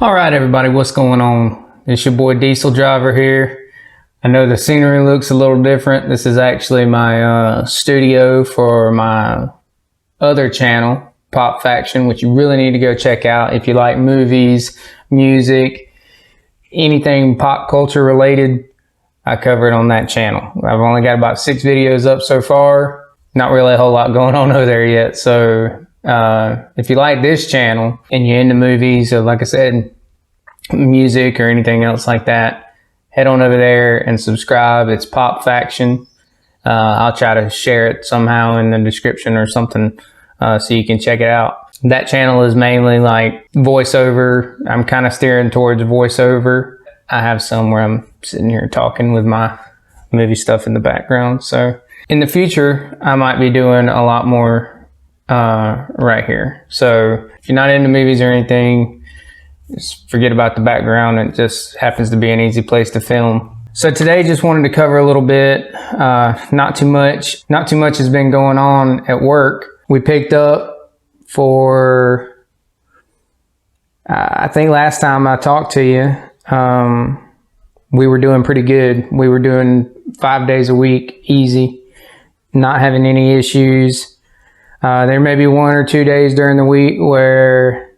All right, everybody, what's going on? It's your boy Diesel Driver here. I know the scenery looks a little different. This is actually my studio for my other channel, Pop Faction, which you really need to go check out if you like movies, music, anything pop culture related. I cover it on that channel. I've only got about 6 videos up so far. Not really a whole lot going on over there yet. So if you like this channel and you're into movies, or like I said, music or anything else like that, head on over there and subscribe. It's Pop Faction. I'll try to share it somehow in the description or something so you can check it out. That channel is mainly like voiceover. I'm kind of steering towards voiceover. I have some where I'm sitting here talking with my movie stuff in the background. So in the future, I might be doing a lot more right here. So if you're not into movies or anything, just forget about the background. It just happens to be an easy place to film. So today, just wanted to cover a little bit, not too much. Not too much has been going on at work. We picked up for, I think last time I talked to you, we were doing pretty good. We were doing 5 days a week, easy, not having any issues. There may be 1 or 2 days during the week where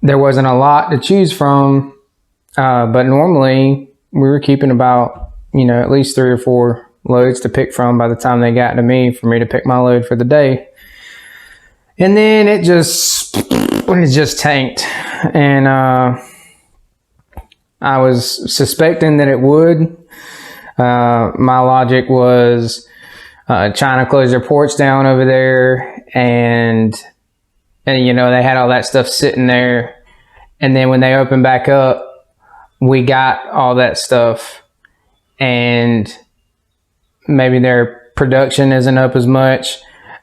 there wasn't a lot to choose from, but normally we were keeping about, at least 3 or 4 loads to pick from by the time they got to me for me to pick my load for the day. And then it just tanked. And I was suspecting that it would. My logic was trying to close their porch down over there, and they had all that stuff sitting there, and then when they opened back up, we got all that stuff, and maybe their production isn't up as much.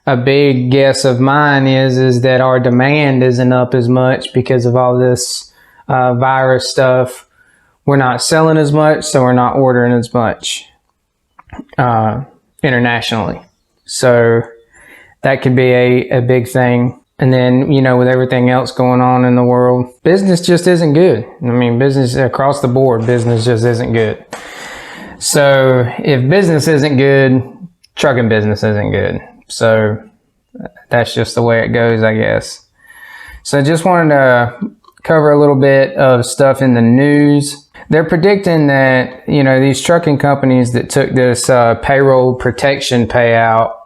A big guess of mine is that our demand isn't up as much because of all this virus stuff. We're not selling as much, so we're not ordering as much internationally. So that could be a big thing. And then, with everything else going on in the world, business just isn't good. I mean, business across the board, business just isn't good. So if business isn't good, trucking business isn't good. So that's just the way it goes, I guess. So I just wanted to cover a little bit of stuff in the news. They're predicting that, these trucking companies that took this payroll protection payout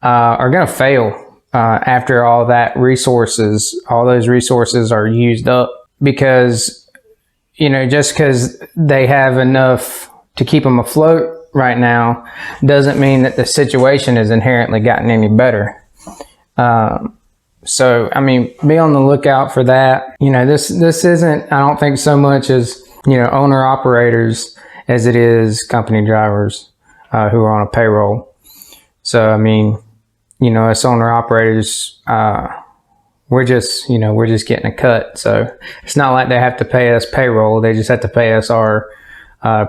are going to fail after all those resources are used up, because, just because they have enough to keep them afloat right now doesn't mean that the situation has inherently gotten any better. So, I mean, be on the lookout for that. This isn't, I don't think, so much as, owner operators as it is company drivers who are on a payroll. So, I mean, us owner operators, we're just getting a cut. So it's not like they have to pay us payroll. They just have to pay us our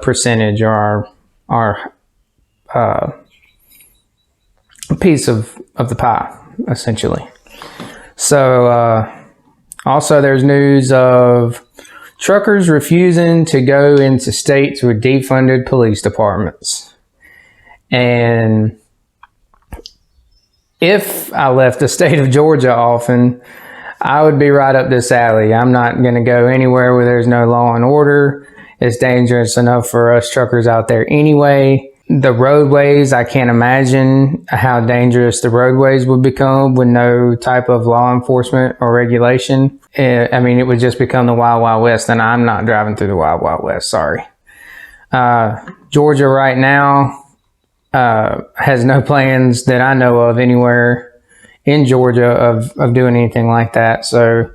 percentage or our piece of the pie, essentially. So also there's news of truckers refusing to go into states with defunded police departments. And if I left the state of Georgia often, I would be right up this alley. I'm not going to go anywhere where there's no law and order. It's dangerous enough for us truckers out there anyway. The roadways, I can't imagine how dangerous the roadways would become with no type of law enforcement or regulation. I mean, it would just become the Wild Wild West, and I'm not driving through the Wild Wild West, sorry. Georgia right now has no plans that I know of anywhere in Georgia of doing anything like that. So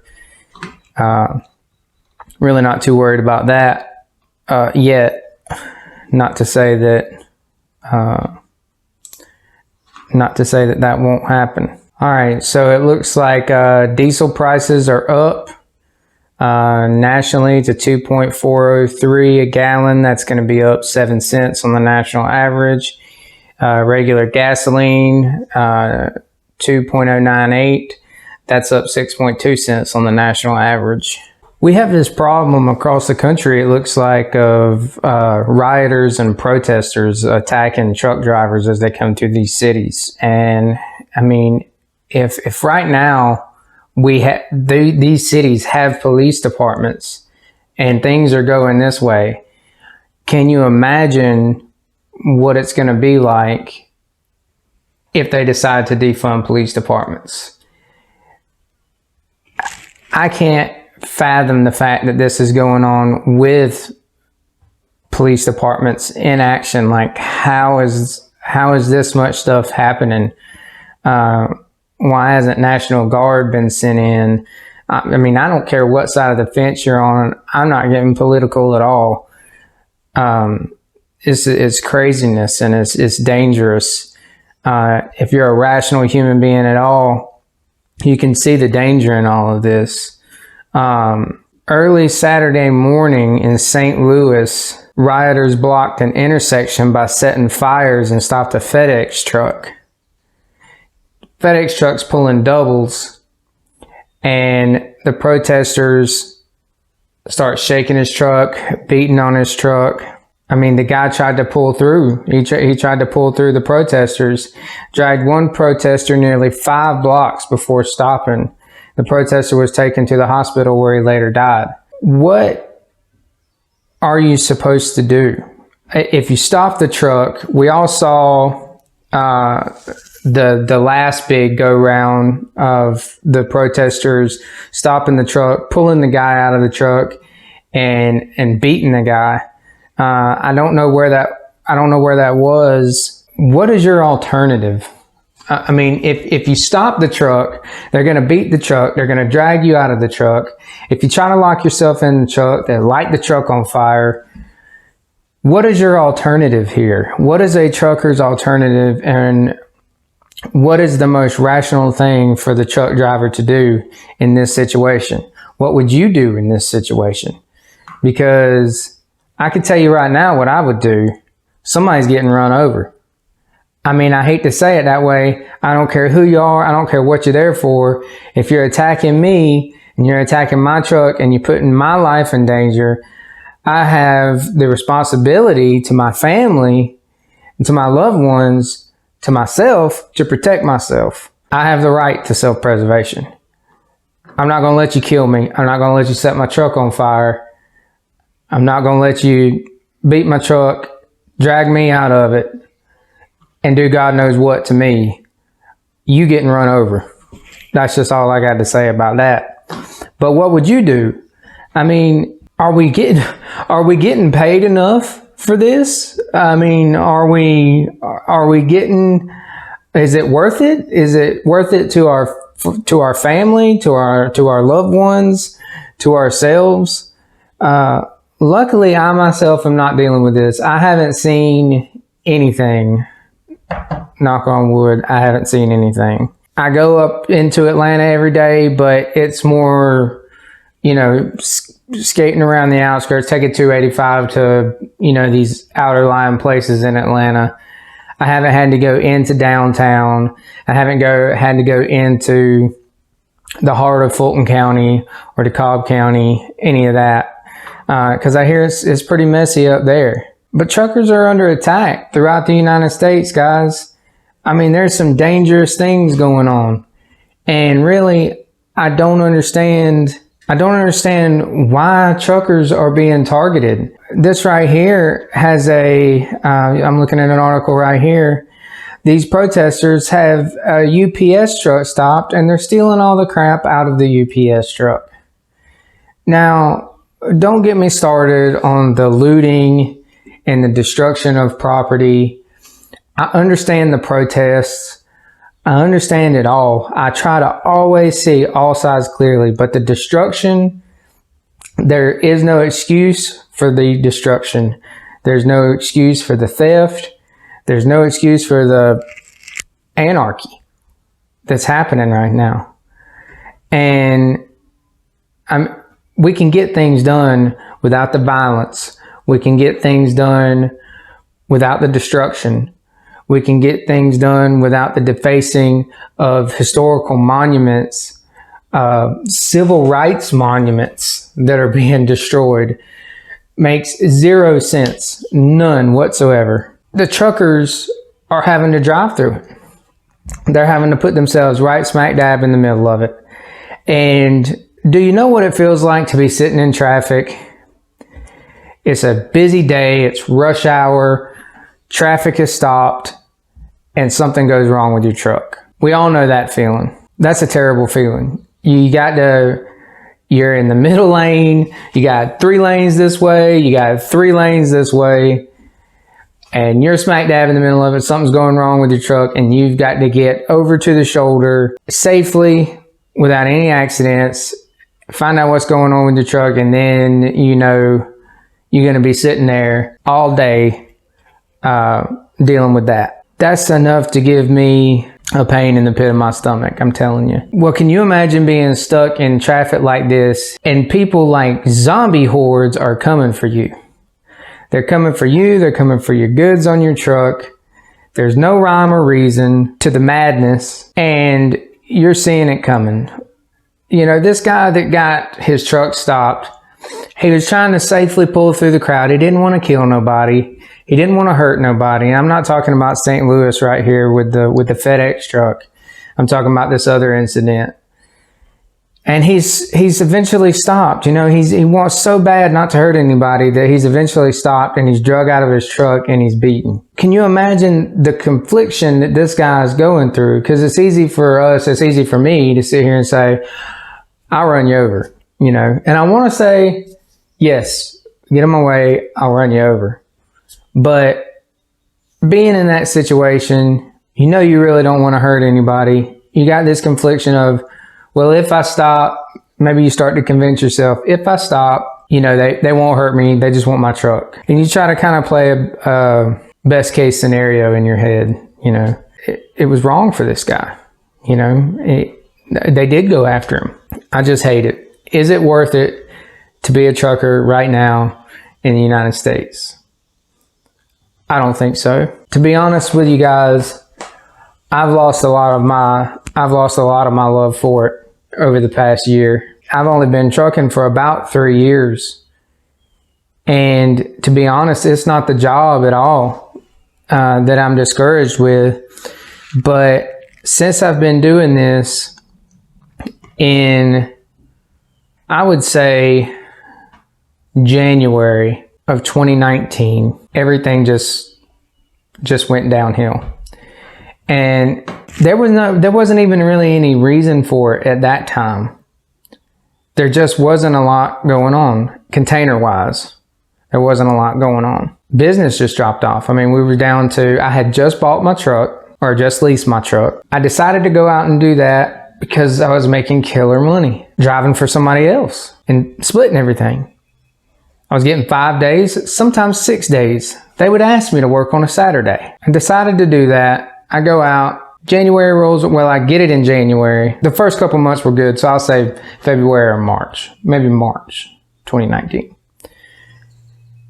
really not too worried about that yet. Not to say that that won't happen. All right, so it looks like diesel prices are up nationally to 2.403 a gallon. That's going to be up 7 cents on the national average. Regular gasoline, 2.098. That's up 6.2 cents on the national average. We have this problem across the country, it looks like, of rioters and protesters attacking truck drivers as they come to these cities. And I mean, if right now these cities have police departments and things are going this way, can you imagine what it's going to be like if they decide to defund police departments? I can't fathom the fact that this is going on with police departments in action. Like, how is this much stuff happening? Why hasn't National Guard been sent in? I mean, I don't care what side of the fence you're on. I'm not getting political at all. It's craziness, and it's dangerous. If you're a rational human being at all, you can see the danger in all of this. Early Saturday morning in St. Louis, rioters blocked an intersection by setting fires and stopped a FedEx truck. FedEx truck's pulling doubles, and the protesters start shaking his truck, beating on his truck. I mean, the guy tried to pull through. He tried to pull through the protesters, dragged one protester nearly 5 blocks before stopping. The protester was taken to the hospital where he later died. What are you supposed to do? If you stop the truck, we all saw the last big go round of the protesters stopping the truck, pulling the guy out of the truck, and beating the guy. I don't know where that was. What is your alternative? I mean, if you stop the truck, they're going to beat the truck. They're going to drag you out of the truck. If you try to lock yourself in the truck, they light the truck on fire. What is your alternative here? What is a trucker's alternative, and what is the most rational thing for the truck driver to do in this situation? What would you do in this situation? Because I can tell you right now what I would do. Somebody's getting run over. I mean, I hate to say it that way. I don't care who you are. I don't care what you're there for. If you're attacking me and you're attacking my truck and you're putting my life in danger, I have the responsibility to my family and to my loved ones, to myself, to protect myself. I have the right to self-preservation. I'm not going to let you kill me. I'm not going to let you set my truck on fire. I'm not going to let you beat my truck, drag me out of it, and do God knows what to me. You getting run over. That's just all I got to say about that. But what would you do? I mean, are we getting paid enough for this? I mean, are we getting, is it worth it? Is it worth it to our family, to our loved ones, to ourselves? Luckily, I myself am not dealing with this. I haven't seen anything. Knock on wood, I haven't seen anything. I go up into Atlanta every day, but it's more, skating around the outskirts, taking 285 to, these outer line places in Atlanta. I haven't had to go into downtown. I haven't had to go into the heart of Fulton County or DeKalb County, any of that. Because I hear it's pretty messy up there. But truckers are under attack throughout the United States, guys. I mean, there's some dangerous things going on. And really, I don't understand why truckers are being targeted. This right here has I'm looking at an article right here. These protesters have a UPS truck stopped, and they're stealing all the crap out of the UPS truck. Now, don't get me started on the looting and the destruction of property. I understand the protests. I understand it all. I try to always see all sides clearly, but the destruction, there is no excuse for the destruction. There's no excuse for the theft. There's no excuse for the anarchy that's happening right now. And we can get things done without the violence. We can get things done without the destruction. We can get things done without the defacing of historical monuments Civil rights monuments that are being destroyed. Makes zero sense. None whatsoever. The truckers are having to drive through it. They're having to put themselves right smack dab in the middle of it. And do you know what it feels like to be sitting in traffic? It's a busy day. It's rush hour. Traffic is stopped. And something goes wrong with your truck. We all know that feeling. That's a terrible feeling. You're in the middle lane. You got 3 lanes this way. You got 3 lanes this way. And you're smack dab in the middle of it. Something's going wrong with your truck. And you've got to get over to the shoulder safely without any accidents. Find out what's going on with your truck. And then, you know, you're going to be sitting there all day dealing with that. That's enough to give me a pain in the pit of my stomach, I'm telling you. Well, can you imagine being stuck in traffic like this and people like zombie hordes are coming for you? They're coming for you. They're coming for your goods on your truck. There's no rhyme or reason to the madness, and you're seeing it coming. You know, this guy that got his truck stopped, he was trying to safely pull through the crowd. He didn't want to kill nobody. He didn't want to hurt nobody. I'm not talking about St. Louis right here with the FedEx truck. I'm talking about this other incident. And he's eventually stopped. You know, he wants so bad not to hurt anybody that he's eventually stopped and he's drug out of his truck and he's beaten. Can you imagine the confliction that this guy is going through? Because it's easy for us, it's easy for me to sit here and say, I'll run you over, you know. And I want to say, yes, get in my way, I'll run you over. But being in that situation, you know you really don't want to hurt anybody. You got this confliction of, well, if I stop, maybe you start to convince yourself, if I stop, you know, they won't hurt me. They just want my truck. And you try to kind of play a best case scenario in your head. You know, it was wrong for this guy. You know, they did go after him. I just hate it. Is it worth it to be a trucker right now in the United States? I don't think so. To be honest with you guys, I've lost a lot of my love for it over the past year. I've only been trucking for about 3 years. And to be honest, it's not the job at all that I'm discouraged with. But since I've been doing this in, I would say, January of 2019, everything just went downhill. And there wasn't even really any reason for it at that time. There just wasn't a lot going on container wise. There wasn't a lot going on. Business just dropped off. I mean, we were down to, I had just bought my truck or just leased my truck. I decided to go out and do that because I was making killer money driving for somebody else and splitting everything. I was getting 5 days, sometimes 6 days. They would ask me to work on a Saturday. I decided to do that. I go out. January rolls, well, I get it in January. The first couple months were good, so I'll say February or March, maybe March 2019.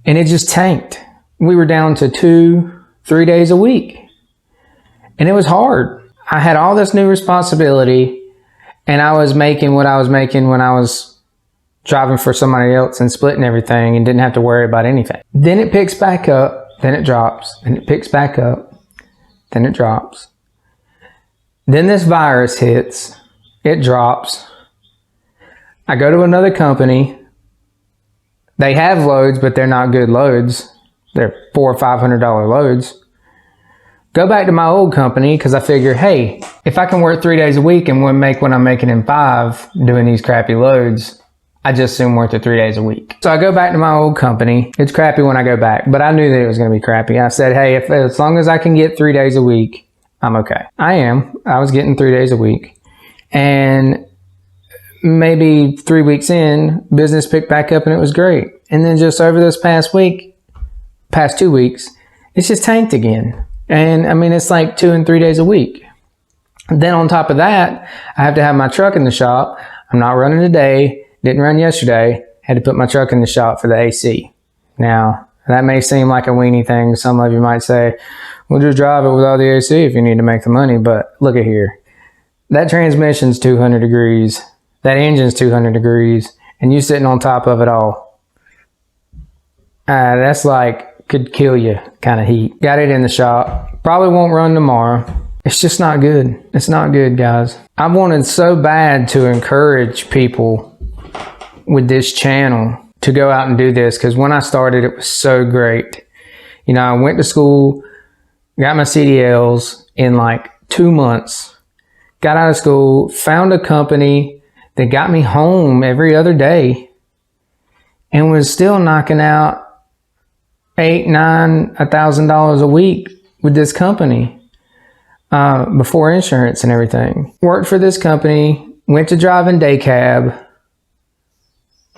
And it just tanked. We were down to 2-3 days a week. And it was hard. I had all this new responsibility, and I was making what I was making when I was driving for somebody else and splitting everything and didn't have to worry about anything. Then it picks back up, then it drops, then it picks back up, then it drops. Then this virus hits, it drops. I go to another company. They have loads, but they're not good loads. They're $400 or $500 loads. Go back to my old company because I figure, hey, if I can work 3 days a week and make what I'm making in 5 doing these crappy loads, I just assume work the 3 days a week. So I go back to my old company. It's crappy when I go back, but I knew that it was going to be crappy. I said, hey, as long as I can get 3 days a week, I'm okay. I was getting 3 days a week. And maybe 3 weeks in, business picked back up and it was great. And then just over this past 2 weeks, it's just tanked again. And I mean, it's like 2 and 3 days a week. Then on top of that, I have to have my truck in the shop. I'm not running today. Didn't run yesterday. Had to put my truck in the shop for the AC. Now, that may seem like a weenie thing. Some of you might say, well, just drive it without the AC if you need to make the money. But look at here. That transmission's 200 degrees. That engine's 200 degrees and you sitting on top of it all. That's like, could kill you kind of heat. Got it in the shop. Probably won't run tomorrow. It's just not good. It's not good, guys. I wanted so bad to encourage people with this channel to go out and do this, because when I started, it was so great. You know, I went to school, got my CDLs in like 2 months, got out of school, found a company that got me home every other day, and was still knocking out $1,000 a week with this company before insurance and everything. Worked for this company, went to driving day cab,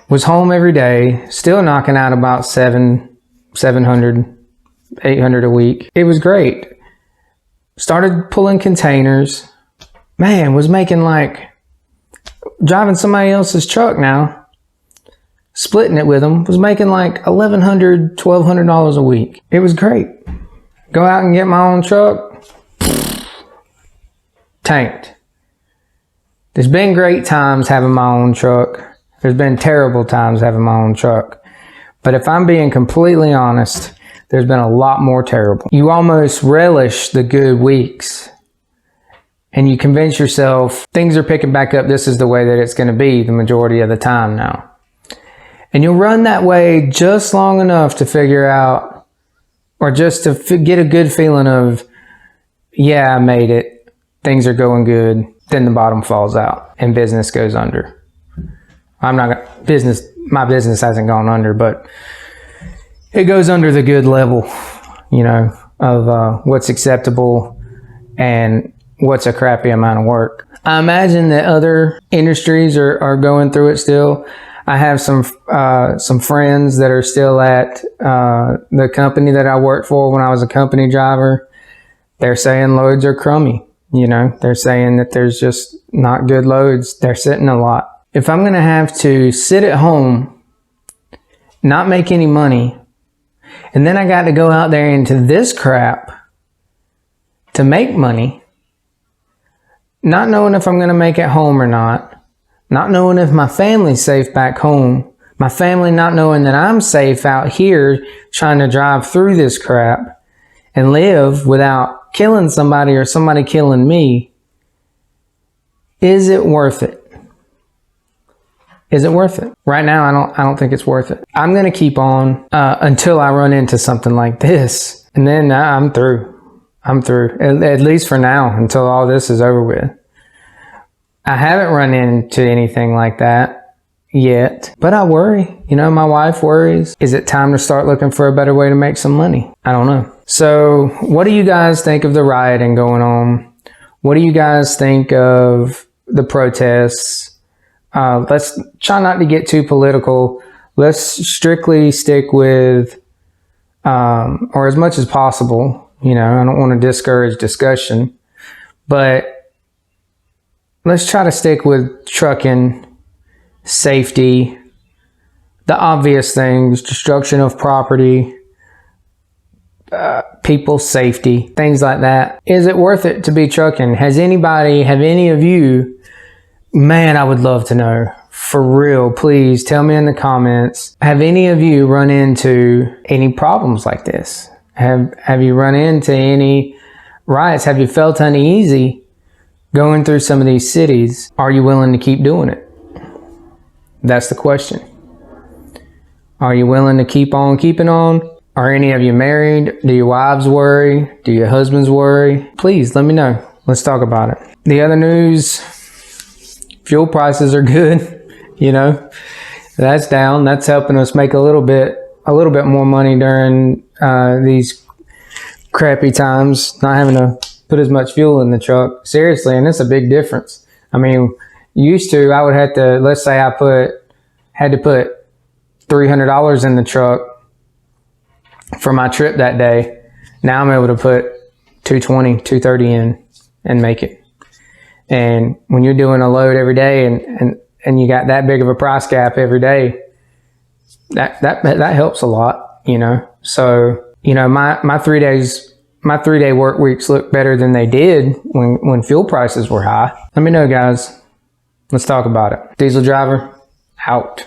was home every day, still knocking out about 700, 800 a week. It was great. Started pulling containers. Man, was making like, driving somebody else's truck now, splitting it with them, was making like $1,100, $1,200 a week. It was great. Go out and get my own truck, tanked. There's been great times having my own truck. There's been terrible times having my own truck. But if I'm being completely honest, there's been a lot more terrible. You almost relish the good weeks and you convince yourself things are picking back up. This is the way that it's going to be the majority of the time now. And you'll run that way just long enough to figure out, or just to get a good feeling of, yeah, I made it. Things are going good. Then the bottom falls out and business goes under. My business hasn't gone under, but it goes under the good level, you know, of what's acceptable and what's a crappy amount of work. I imagine that other industries are going through it still. I have some friends that are still at the company that I worked for when I was a company driver. They're saying loads are crummy. You know, they're saying that there's just not good loads. They're sitting a lot. If I'm going to have to sit at home, not make any money, and then I got to go out there into this crap to make money, not knowing if I'm going to make it home or not knowing if my family's safe back home, my family not knowing that I'm safe out here trying to drive through this crap and live without killing somebody or somebody killing me, is it worth it? Is it worth it? Right now, I don't think it's worth it. I'm going to keep on until I run into something like this. And then I'm through. I'm through. At least for now, until all this is over with. I haven't run into anything like that yet, but I worry. You know, my wife worries. Is it time to start looking for a better way to make some money? I don't know. So what do you guys think of the rioting going on? What do you guys think of the protests? Let's try not to get too political. Let's strictly stick with, or as much as possible, you know, I don't want to discourage discussion, but let's try to stick with trucking, safety, the obvious things, destruction of property, people's safety, things like that. Is it worth it to be trucking? Have any of you, man, I would love to know. For real, please tell me in the comments. Have any of you run into any problems like this? Have you run into any riots? Have you felt uneasy going through some of these cities? Are you willing to keep doing it? That's the question. Are you willing to keep on keeping on? Are any of you married? Do your wives worry? Do your husbands worry? Please let me know. Let's talk about it. The other news, fuel prices are good. You know, that's down. That's helping us make a little bit more money during these crappy times, not having to put as much fuel in the truck. Seriously, and it's a big difference. I mean, used to, I would have to, let's say I had to put $300 in the truck for my trip that day. Now I'm able to put $220, $230 in and make it. And when you're doing a load every day and you got that big of a price gap every day, that helps a lot, you know. So, you know, my 3-day work weeks look better than they did when fuel prices were high. Let me know, guys. Let's talk about it. Diesel driver, out.